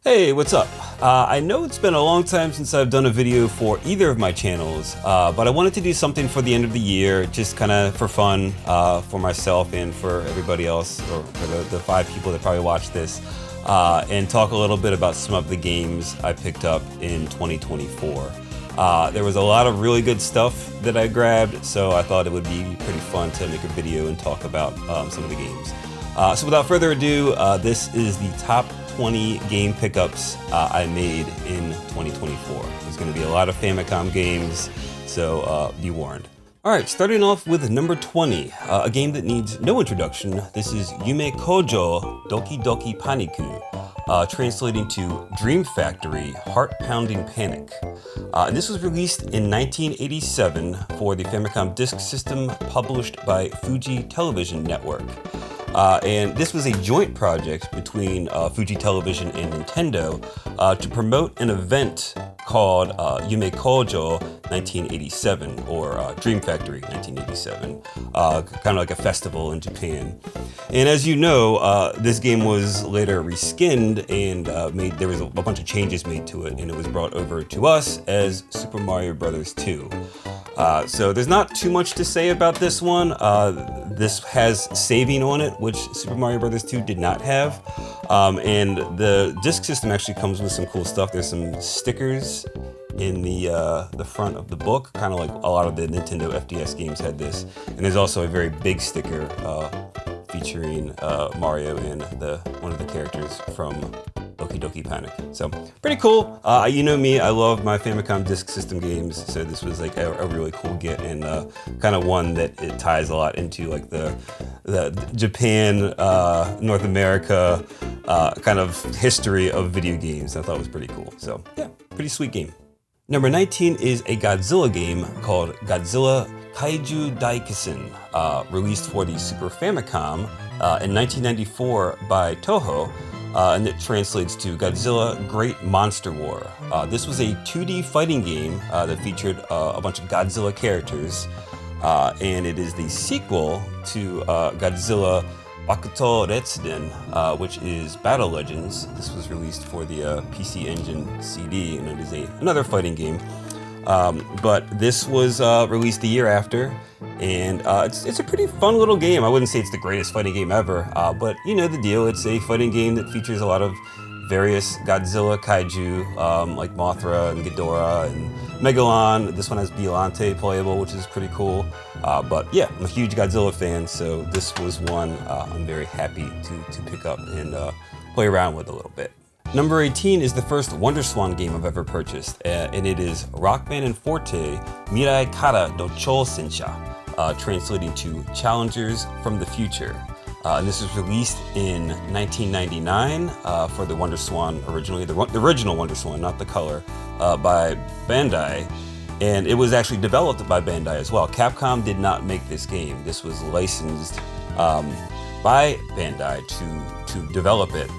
Hey, what's up? I know it's been a long time since I've done a video for either of my channels, but I wanted to do something for the end of the year, just kind of for fun, for myself and for everybody else, or for the 5 people that probably watch this, and talk a little bit about some of the games I picked up in 2024. There was a lot of really good stuff that I grabbed, so I thought it would be pretty fun to make a video and talk about some of the games. So without further ado, this is the top 20 game pickups I made in 2024. There's going to be a lot of Famicom games, so be warned. Alright, starting off with number 20, a game that needs no introduction. This is Yume Kojo Doki Doki Paniku, translating to Dream Factory Heart-Pounding Panic. And this was released in 1987 for the Famicom Disk System, published by Fuji Television Network. And this was a joint project between Fuji Television and Nintendo to promote an event called Yume Kojo 1987, or Dream Factory 1987, kind of like a festival in Japan. And as you know, this game was later reskinned and there was a bunch of changes made to it, and it was brought over to us as Super Mario Bros. 2. So there's not too much to say about this one. This has saving on it, which Super Mario Bros. 2 did not have. And the disk system actually comes with some cool stuff. There's some stickers in the front of the book, kind of like a lot of the Nintendo FDS games had this. And there's also a very big sticker featuring Mario and one of the characters from Doki Doki Panic. So pretty cool. You know me, I love my Famicom Disk System games, so this was like a really cool get, and kind of one that it ties a lot into like the Japan, North America kind of history of video games. I thought it was pretty cool. So yeah, pretty sweet game. Number 19 is a Godzilla game called Godzilla Kaiju Daikisen, released for the Super Famicom in 1994 by Toho. And it translates to Godzilla Great Monster War. This was a 2D fighting game that featured a bunch of Godzilla characters, and it is the sequel to Godzilla Bakuto Retsuden, which is Battle Legends. This was released for the PC Engine CD, and it is another fighting game. But this was released the year after, and it's a pretty fun little game. I wouldn't say it's the greatest fighting game ever, but you know the deal. It's a fighting game that features a lot of various Godzilla kaiju, like Mothra and Ghidorah and Megalon. This one has Biollante playable, which is pretty cool. But yeah, I'm a huge Godzilla fan, so this was one I'm very happy to pick up and play around with a little bit. Number 18 is the first WonderSwan game I've ever purchased, and it is Rockman and Forte Mirai Kara no Chousenshā, translating to Challengers from the Future. And this was released in 1999 for the WonderSwan originally, the original WonderSwan, not the color, by Bandai. And it was actually developed by Bandai as well. Capcom did not make this game. This was licensed by Bandai to develop it.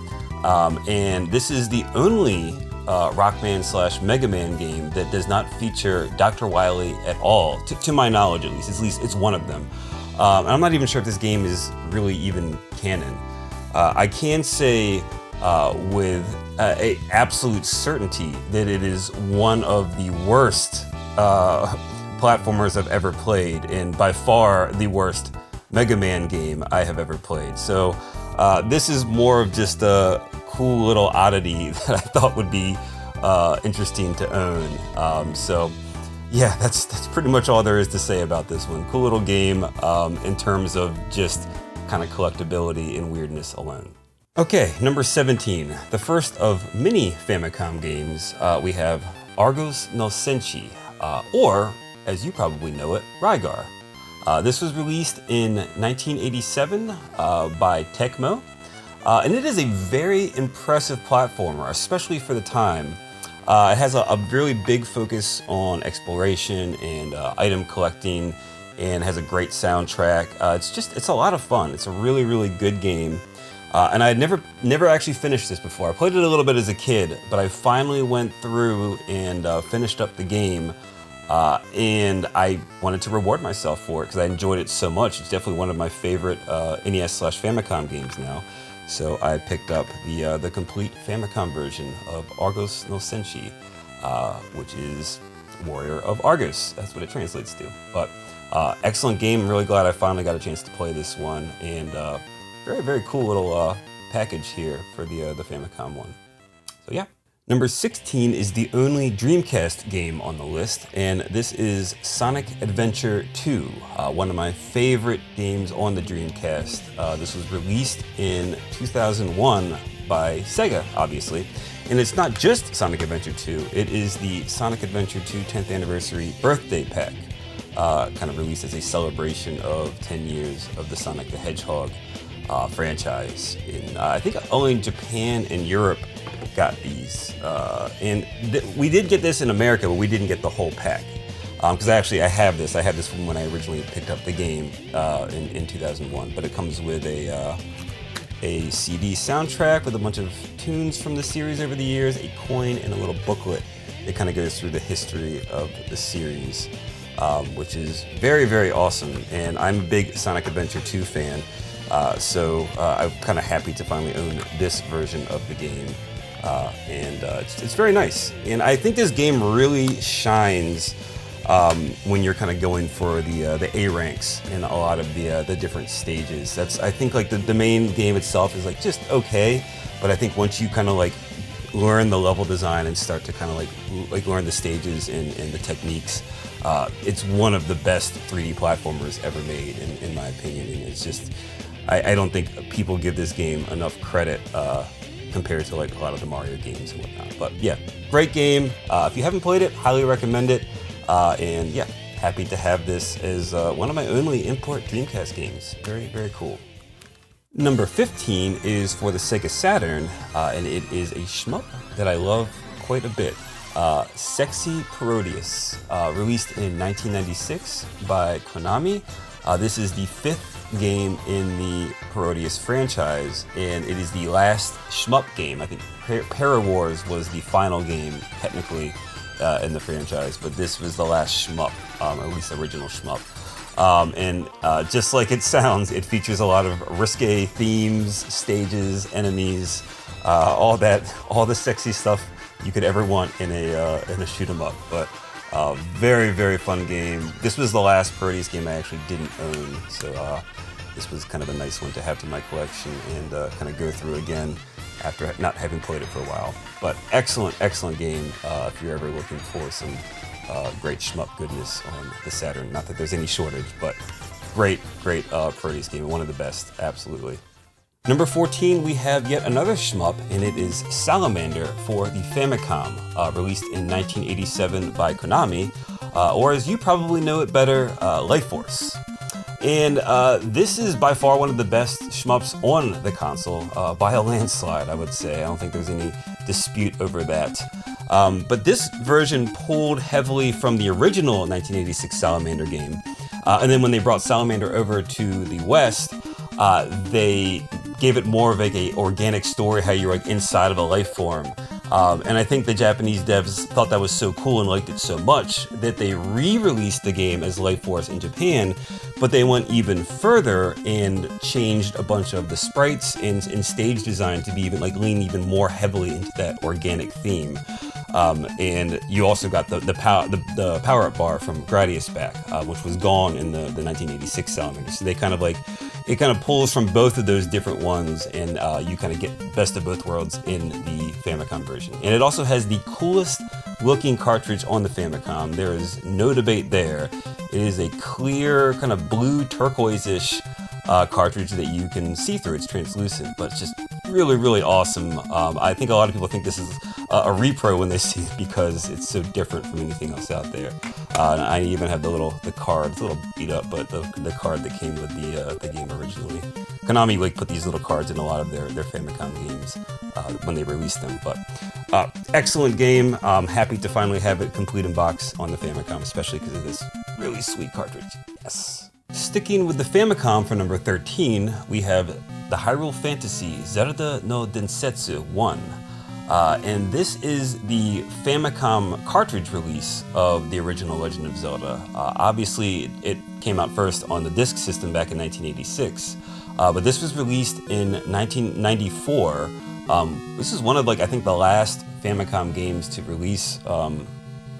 And this is the only Rockman / Mega Man game that does not feature Dr. Wily at all, to my knowledge at least it's one of them. And I'm not even sure if this game is really even canon. I can say with a absolute certainty that it is one of the worst platformers I've ever played, and by far the worst Mega Man game I have ever played. So this is more of just a cool little oddity that I thought would be interesting to own. So yeah, that's pretty much all there is to say about this one. Cool little game in terms of just kind of collectability and weirdness alone. Okay, number 17, the first of many Famicom games. We have Argos no Senshi, or as you probably know it, Rygar. This was released in 1987 by Tecmo, and it is a very impressive platformer, especially for the time. It has a really big focus on exploration and item collecting, and has a great soundtrack. It's a lot of fun. It's a really, really good game. And I had never actually finished this before. I played it a little bit as a kid, but I finally went through and finished up the game. And I wanted to reward myself for it because I enjoyed it so much. It's definitely one of my favorite NES / Famicom games now. So I picked up the complete Famicom version of Argos no Senshi, which is Warrior of Argos. That's what it translates to. But excellent game. I'm really glad I finally got a chance to play this one, and very, very cool little package here for the Famicom one. So yeah. Number 16 is the only Dreamcast game on the list, and this is Sonic Adventure 2, one of my favorite games on the Dreamcast. This was released in 2001 by Sega, obviously, and it's not just Sonic Adventure 2, it is the Sonic Adventure 2 10th Anniversary Birthday Pack, kind of released as a celebration of 10 years of the Sonic the Hedgehog franchise. I think only Japan and Europe got these, and we did get this in America, but we didn't get the whole pack, because I have this from when I originally picked up the game in 2001, but it comes with a CD soundtrack with a bunch of tunes from the series over the years, a coin, and a little booklet that kind of goes through the history of the series, which is very, very awesome. And I'm a big Sonic Adventure 2 fan, so I'm kind of happy to finally own this version of the game. It's very nice, and I think this game really shines when you're kind of going for the A ranks in a lot of the different stages. I think like the main game itself is like just okay, but I think once you kind of like learn the level design and start to kind of like learn the stages and the techniques, it's one of the best 3D platformers ever made in my opinion. And it's just I don't think people give this game enough credit compared to like a lot of the Mario games and whatnot. But yeah, great game. If you haven't played it, highly recommend it. And yeah, happy to have this as one of my only import Dreamcast games. Very, very cool. Number 15 is for the Sega Saturn, and it is a shmup that I love quite a bit. Sexy Parodius, released in 1996 by Konami. This is the 5th game in the Parodius franchise, and it is the last shmup game. I think Para-Wars was the final game, technically, in the franchise, but this was the last shmup, or at least original shmup. Just like it sounds, it features a lot of risque themes, stages, enemies, all the sexy stuff you could ever want in a shoot 'em up. But very, very fun game. This was the last Parodius game I actually didn't own, so this was kind of a nice one to have to my collection and kind of go through again after not having played it for a while. But excellent, excellent game if you're ever looking for some great shmup goodness on the Saturn. Not that there's any shortage, but great, great Parodius game. One of the best, absolutely. Number 14, we have yet another shmup, and it is Salamander for the Famicom, released in 1987 by Konami, or as you probably know it better, Life Force. And this is by far one of the best shmups on the console, by a landslide, I would say. I don't think there's any dispute over that. But this version pulled heavily from the original 1986 Salamander game. And then when they brought Salamander over to the West, they gave it more of like a organic story, how you're like inside of a life form. And I think the Japanese devs thought that was so cool and liked it so much that they re-released the game as Life Force in Japan, but they went even further and changed a bunch of the sprites and stage design to be even like lean even more heavily into that organic theme. And you also got the power-up bar from Gradius back, which was gone in the 1986 Salamander. So they kind of like, it kind of pulls from both of those different ones, and you kind of get best of both worlds in the Famicom version. And it also has the coolest looking cartridge on the Famicom. There is no debate there. It is a clear, kind of blue turquoise-ish cartridge that you can see through. It's translucent, but it's just really, really awesome. I think a lot of people think this is a repro when they see it because it's so different from anything else out there. And I even have the card. It's a little beat up, but the card that came with the game originally. Konami like put these little cards in a lot of their Famicom games when they released them. But excellent game. Happy to finally have it complete in box on the Famicom, especially because of this really sweet cartridge. Yes. Sticking with the Famicom for number 13, we have the Hyrule Fantasy Zelda no Densetsu 1. And this is the Famicom cartridge release of the original Legend of Zelda. Obviously, it came out first on the disk system back in 1986, but this was released in 1994. This is one of, like, I think the last Famicom games to release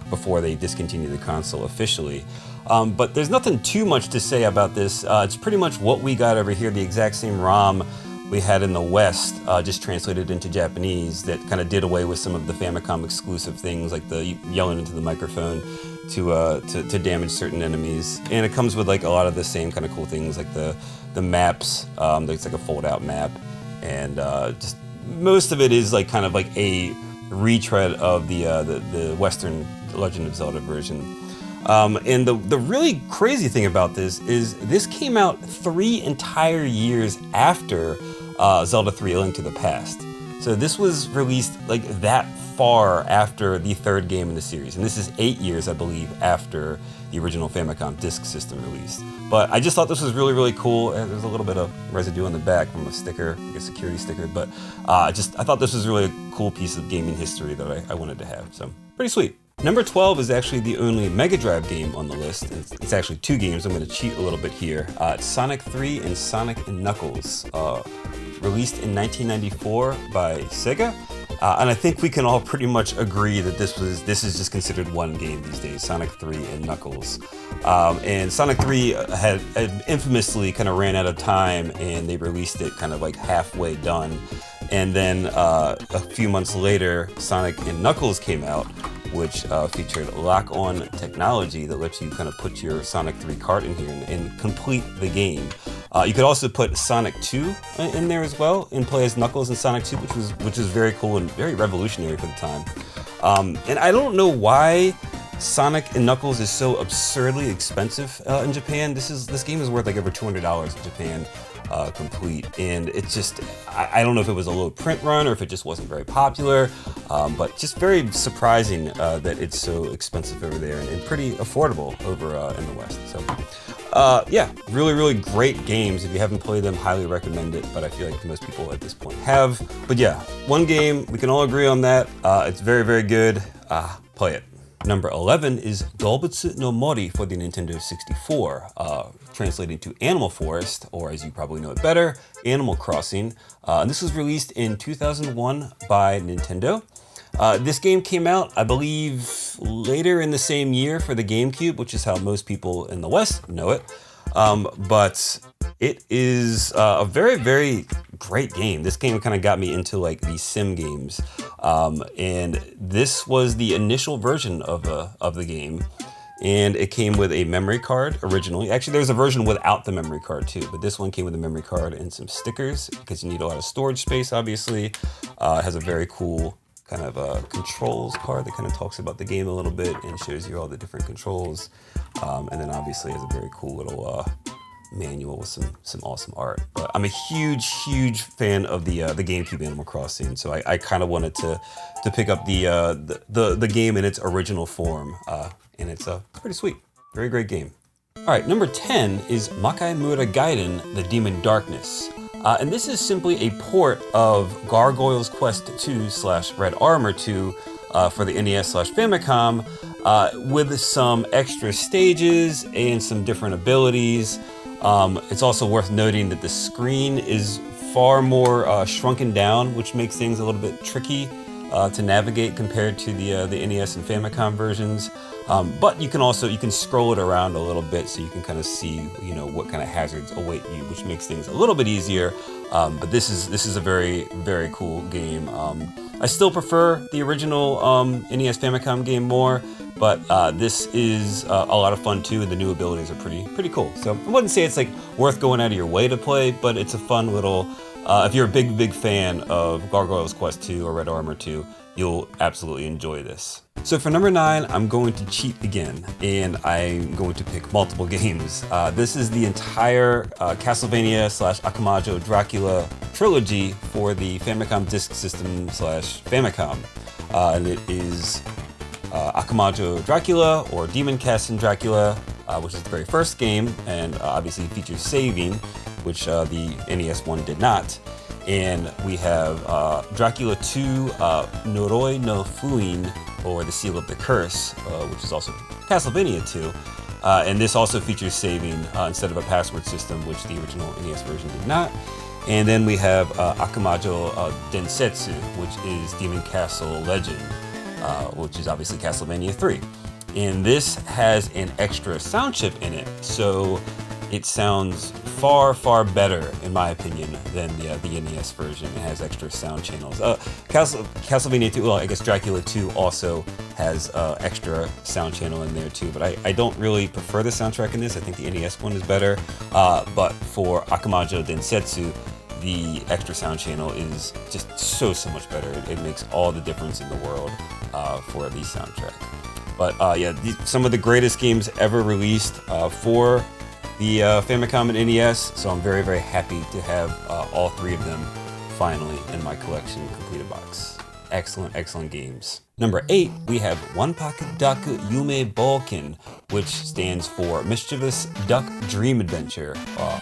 before they discontinued the console officially. But there's nothing too much to say about this. It's pretty much what we got over here, the exact same ROM we had in the West, just translated into Japanese, that kind of did away with some of the Famicom exclusive things, like the yelling into the microphone to damage certain enemies. And it comes with like a lot of the same kind of cool things, like the maps. It's like a fold-out map, and just most of it is like kind of like a retread of the Western Legend of Zelda version. And the really crazy thing about this came out 3 entire years after Zelda 3: A Link to the Past. So this was released like that far after the 3rd game in the series, and this is 8 years, I believe, after the original Famicom Disk System release. But I just thought this was really, really cool. There's a little bit of residue on the back from a sticker, like a security sticker, but I thought this was really a cool piece of gaming history that I wanted to have, so pretty sweet. Number 12 is actually the only Mega Drive game on the list. It's actually 2 games. I'm going to cheat a little bit here. It's Sonic 3 and Sonic & Knuckles, released in 1994 by Sega. And I think we can all pretty much agree that this is just considered one game these days, Sonic 3 and Knuckles. And Sonic 3 had infamously kind of ran out of time, and they released it kind of like halfway done. And then a few months later, Sonic & Knuckles came out, which featured lock-on technology that lets you kind of put your Sonic 3 cart in here and complete the game. You could also put Sonic 2 in there as well and play as Knuckles in Sonic 2, which was very cool and very revolutionary for the time. And I don't know why Sonic & Knuckles is so absurdly expensive in Japan. This game is worth like over $200 in Japan. Complete, and it's just, I don't know if it was a low print run or if it just wasn't very popular, but just very surprising that it's so expensive over there and pretty affordable over in the West. So yeah, really, really great games. If you haven't played them, highly recommend it, but I feel like most people at this point have. But yeah, one game, we can all agree on that. It's very, very good. Play it. Number 11 is Doubutsu no Mori for the Nintendo 64, translating to Animal Forest, or as you probably know it better, Animal Crossing. And this was released in 2001 by Nintendo. This game came out, I believe, later in the same year for the GameCube, which is how most people in the West know it. But it is a very, very great game. This game kind of got me into like the sim games. And this was the initial version of the game. And it came with a memory card originally. Actually, there's a version without the memory card too, but this one came with a memory card and some stickers because you need a lot of storage space, obviously. It has a very cool kind of controls card that kind of talks about the game a little bit and shows you all the different controls. And then obviously has a very cool little manual with some awesome art. But I'm a huge fan of the GameCube Animal Crossing, so I kind of wanted to pick up the game in its original form, and it's pretty sweet. Very great game. All right, number 10 is Makaimura Gaiden: The Demon Darkness. And this is simply a port of Gargoyle's Quest 2/Red Armor 2 for the NES/Famicom, with some extra stages and some different abilities. It's also worth noting that the screen is far more shrunken down, which makes things a little bit tricky to navigate compared to the NES and Famicom versions. But you can scroll it around a little bit so you can kind of see, what kind of hazards await you, which makes things a little bit easier. But this is a very, very cool game. I still prefer the original NES Famicom game more, but this is a lot of fun too, and the new abilities are pretty cool. So I wouldn't say it's like worth going out of your way to play, but it's a fun little. If you're a big fan of Gargoyle's Quest 2 or Red Armor 2, you'll absolutely enjoy this. So for number 9, I'm going to cheat again, and I'm going to pick multiple games. This is the entire Castlevania/Akamajo Dracula trilogy for the Famicom Disk System/Famicom. And it is Akamajo Dracula, or Demon Castle Dracula, which is the very first game, and obviously features saving, which the NES one did not. And we have Dracula 2, Noroi no Fuin, or The Seal of the Curse, which is also Castlevania 2. And this also features saving instead of a password system, which the original NES version did not. And then we have Akumajo Densetsu, which is Demon Castle Legend, which is obviously Castlevania 3. And this has an extra sound chip in it, so it sounds far, far better, in my opinion, than the NES version. It has extra sound channels. Castlevania 2, well, I guess Dracula 2 also has extra sound channel in there too, but I don't really prefer the soundtrack in this. I think the NES one is better, but for Akumajo Densetsu, the extra sound channel is just so much better. It makes all the difference in the world for the soundtrack. But yeah, some of the greatest games ever released for the Famicom and NES, so I'm very, very happy to have all three of them finally in my collection completed box. Excellent, excellent games. Number 8, we have Wanpaku Daku Yume Boken, which stands for Mischievous Duck Dream Adventure,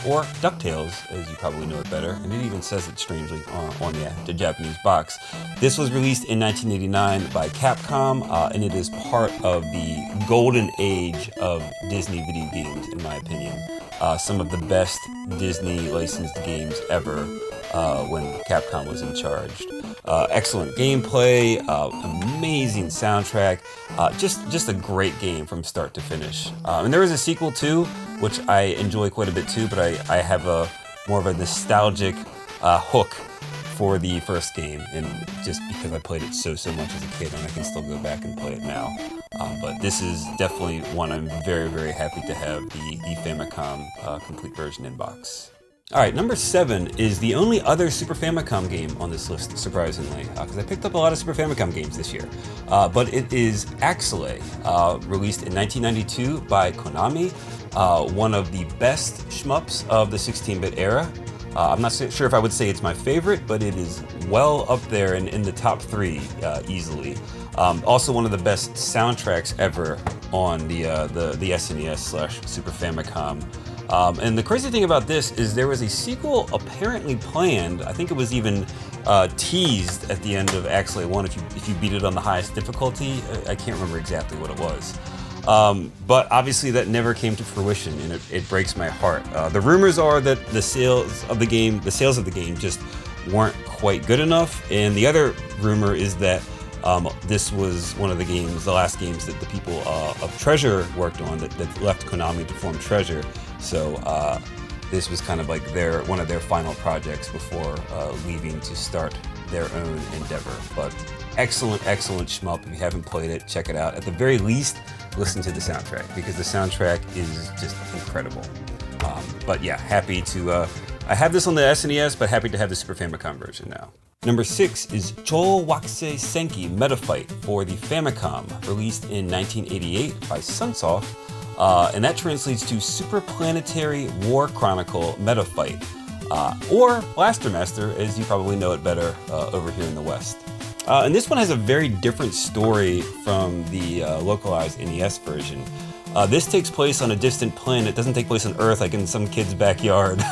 or DuckTales, as you probably know it better, and it even says it strangely on the Japanese box. This was released in 1989 by Capcom, and it is part of the golden age of Disney video games, in my opinion. Some of the best Disney licensed games ever when Capcom was in charge. Excellent gameplay, amazing soundtrack, just a great game from start to finish. And there is a sequel too, which I enjoy quite a bit too, but I have more of a nostalgic hook for the first game, and just because I played it so much as a kid, and I can still go back and play it now. But this is definitely one I'm very, very happy to have the Famicom complete version in box. Alright, number 7 is the only other Super Famicom game on this list, surprisingly, because I picked up a lot of Super Famicom games this year. But it is Axelay, released in 1992 by Konami, one of the best shmups of the 16-bit era. I'm not sure if I would say it's my favorite, but it is well up there in the top 3 easily. Also one of the best soundtracks ever on the SNES/Super Famicom. And the crazy thing about this is there was a sequel apparently planned. I think it was even teased at the end of Axelay 1 if you beat it on the highest difficulty. I can't remember exactly what it was. But obviously that never came to fruition, and it breaks my heart. The rumors are that the sales of the game just weren't quite good enough, and the other rumor is that this was one of the last games that the people of Treasure worked on that left Konami to form Treasure. So this was kind of like one of their final projects before leaving to start their own endeavor. But excellent, excellent shmup. If you haven't played it, check it out. At the very least, listen to the soundtrack, because the soundtrack is just incredible. But yeah, happy to... I have this on the SNES, but happy to have the Super Famicom version now. Number 6 is Chou Wakusei Senki Meta Fight for the Famicom, released in 1988 by Sunsoft, and that translates to Super Planetary War Chronicle Meta Fight, or Blaster Master, as you probably know it better over here in the West. And this one has a very different story from the localized NES version. This takes place on a distant planet. It doesn't take place on Earth like in some kid's backyard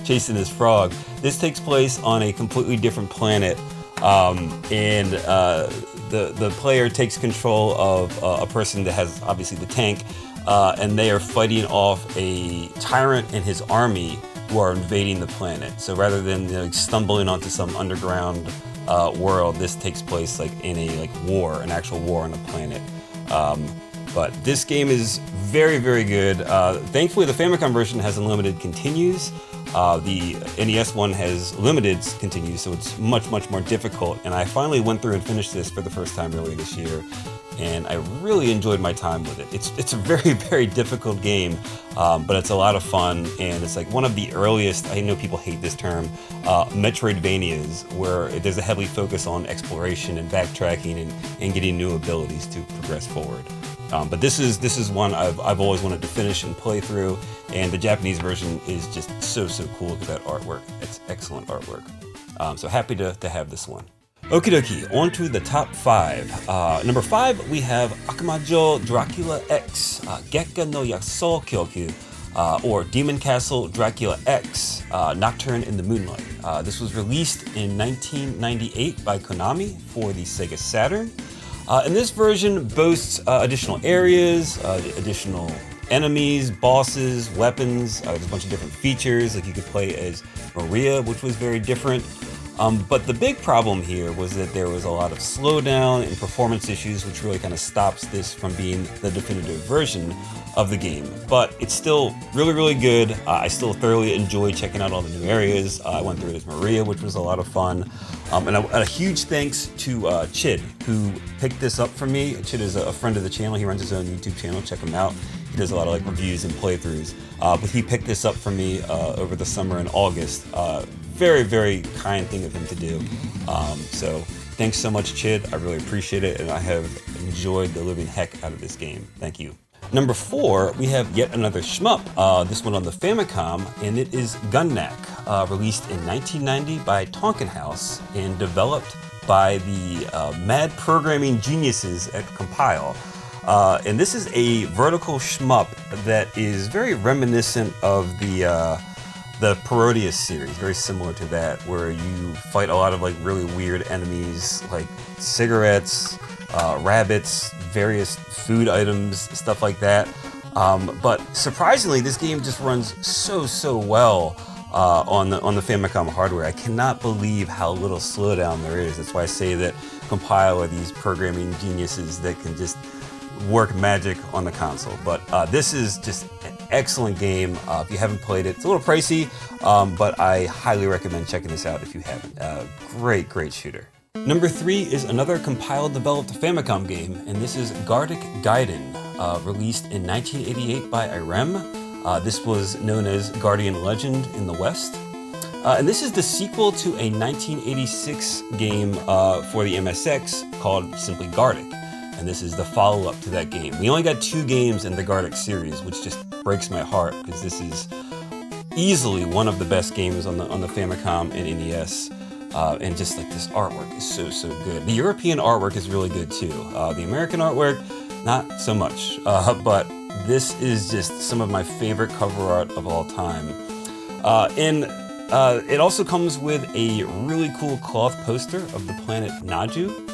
chasing his frog. This takes place on a completely different planet, and the player takes control of a person that has obviously the tank, and they are fighting off a tyrant and his army who are invading the planet. So rather than stumbling onto some underground world, this takes place like in a war, an actual war on a planet. But this game is very, very good. Thankfully, the Famicom version has unlimited continues. The NES one has limited continues, so it's much, much more difficult. And I finally went through and finished this for the first time earlier this year, and I really enjoyed my time with it. It's a very, very difficult game, but it's a lot of fun, and it's like one of the earliest, I know people hate this term, Metroidvanias, where there's a heavy focus on exploration and backtracking and getting new abilities to progress forward. But this is one I've always wanted to finish and play through, and the Japanese version is just so cool. Look at that artwork. It's excellent artwork. So happy to have this one. Okie dokie, on to the top 5. Number 5, we have Akumajo Dracula X, Gekka no Yasou Kyoku, or Demon Castle Dracula X, Nocturne in the Moonlight. This was released in 1998 by Konami for the Sega Saturn. And this version boasts additional areas, additional enemies, bosses, weapons. There's a bunch of different features, like you could play as Maria, which was very different. But the big problem here was that there was a lot of slowdown and performance issues, which really kind of stops this from being the definitive version of the game. But it's still really, really good. I still thoroughly enjoy checking out all the new areas. I went through it as Maria, which was a lot of fun. And a huge thanks to Chid, who picked this up for me. Chid is a friend of the channel. He runs his own YouTube channel. Check him out. He does a lot of like reviews and playthroughs. But he picked this up for me over the summer in August. Very, very kind thing of him to do. So thanks so much, Chid. I really appreciate it, and I have enjoyed the living heck out of this game. Thank you. Number 4, we have yet another shmup, this one on the Famicom, and it is Gunnak, released in 1990 by Tonkin House and developed by the mad programming geniuses at Compile. And this is a vertical shmup that is very reminiscent of the Parodius series, very similar to that, where you fight a lot of like really weird enemies like cigarettes, rabbits, various food items, stuff like that. But surprisingly, this game just runs so well on the Famicom hardware. I cannot believe how little slowdown there is. That's why I say that Compile are these programming geniuses that can just work magic on the console. But this is just an excellent game. If you haven't played it, it's a little pricey, but I highly recommend checking this out if you haven't. Great shooter. Number 3 is another Compile-developed Famicom game, and this is Gartic Gaiden, released in 1988 by Irem. This was known as Guardian Legend in the West. And this is the sequel to a 1986 game for the MSX called simply Gartic. And this is the follow-up to that game. We only got 2 games in the Gartic series, which just breaks my heart, because this is easily one of the best games on the Famicom and NES. And just like this artwork is so good. The European artwork is really good too. The American artwork, not so much. But this is just some of my favorite cover art of all time. And it also comes with a really cool cloth poster of the planet Naju.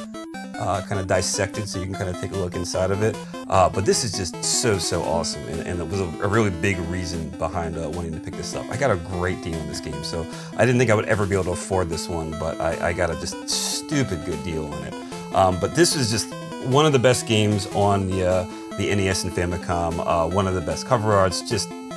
Kind of dissected so you can kind of take a look inside of it. But this is just so awesome, and it was a really big reason behind wanting to pick this up. I got a great deal on this game, so I didn't think I would ever be able to afford this one, but I got a just stupid good deal on it. But this is just one of the best games on the NES and Famicom, one of the best cover arts,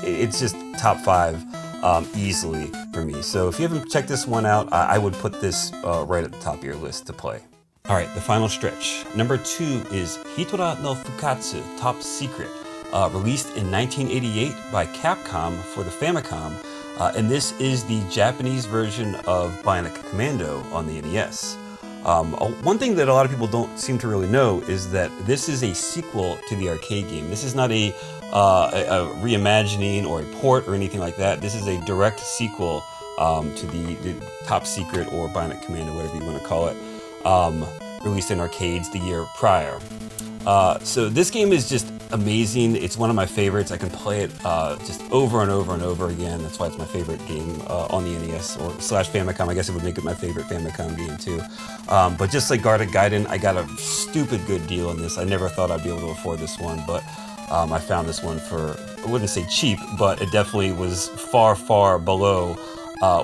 it's just top 5 easily for me. So if you haven't checked this one out, I would put this right at the top of your list to play. All right, the final stretch. Number 2 is Hitora no Fukatsu Top Secret, released in 1988 by Capcom for the Famicom, and this is the Japanese version of Bionic Commando on the NES. One thing that a lot of people don't seem to really know is that this is a sequel to the arcade game. This is not a reimagining or a port or anything like that. This is a direct sequel to the Top Secret or Bionic Commando, whatever you want to call it. Released in arcades the year prior. So this game is just amazing. It's one of my favorites. I can play it just over and over again. That's why it's my favorite game on the NES or / Famicom. I guess it would make it my favorite Famicom game too. But just like Gartic Gaiden, I got a stupid good deal on this. I never thought I'd be able to afford this one, but I found this one for, I wouldn't say cheap, but it definitely was far below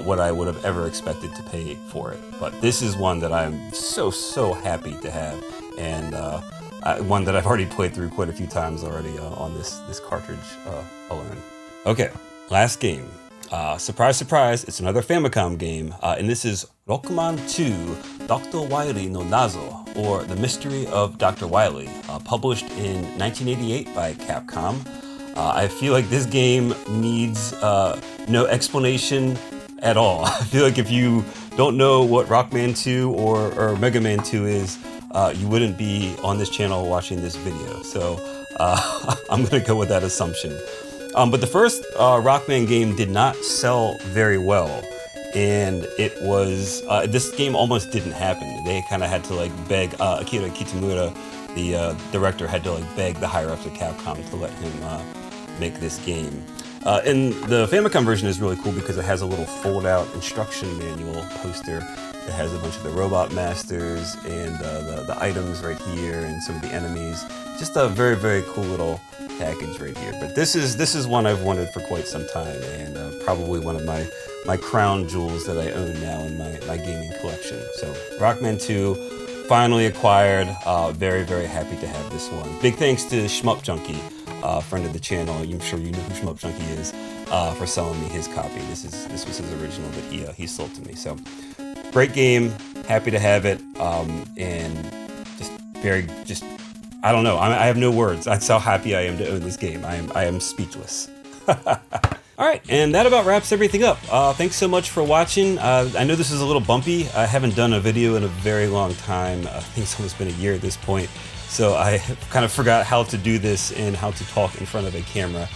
what I would have ever expected to pay for it. But this is one that I'm so happy to have, and one that I've already played through quite a few times already on this cartridge alone. Okay, last game. Surprise, it's another Famicom game, and this is Rockman 2 Dr. Wily no Nazo, or The Mystery of Dr. Wily, published in 1988 by Capcom. I feel like this game needs no explanation at all. I feel like if you don't know what Rockman 2 or Mega Man 2 is, you wouldn't be on this channel watching this video. So I'm gonna go with that assumption. But the first Rockman game did not sell very well, and it was this game almost didn't happen. They kind of had to like beg Akira Kitamura, the director, had to like beg the higher ups at Capcom to let him make this game. And the Famicom version is really cool because it has a little fold-out instruction manual poster that has a bunch of the Robot Masters and the items right here and some of the enemies. Just a very cool little package right here. But this is one I've wanted for quite some time, and probably one of my crown jewels that I own now in my gaming collection. So Rockman 2, finally acquired. Very, very happy to have this one. Big thanks to Shmup Junkie, friend of the channel. I'm sure you know who Shmup Junkie is, for selling me his copy. This was his original that he sold to me. So great game, happy to have it, and just I don't know. I have no words. That's how happy I am to own this game. I am speechless. All right, and that about wraps everything up. Thanks so much for watching. I know this is a little bumpy. I haven't done a video in a very long time. I think it's almost been a year at this point. So I kind of forgot how to do this and how to talk in front of a camera.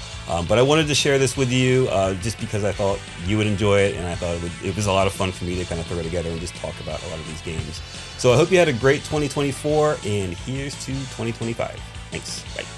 But I wanted to share this with you just because I thought you would enjoy it, and I thought it was a lot of fun for me to kind of throw it together and just talk about a lot of these games. So I hope you had a great 2024, and here's to 2025. Thanks. Bye.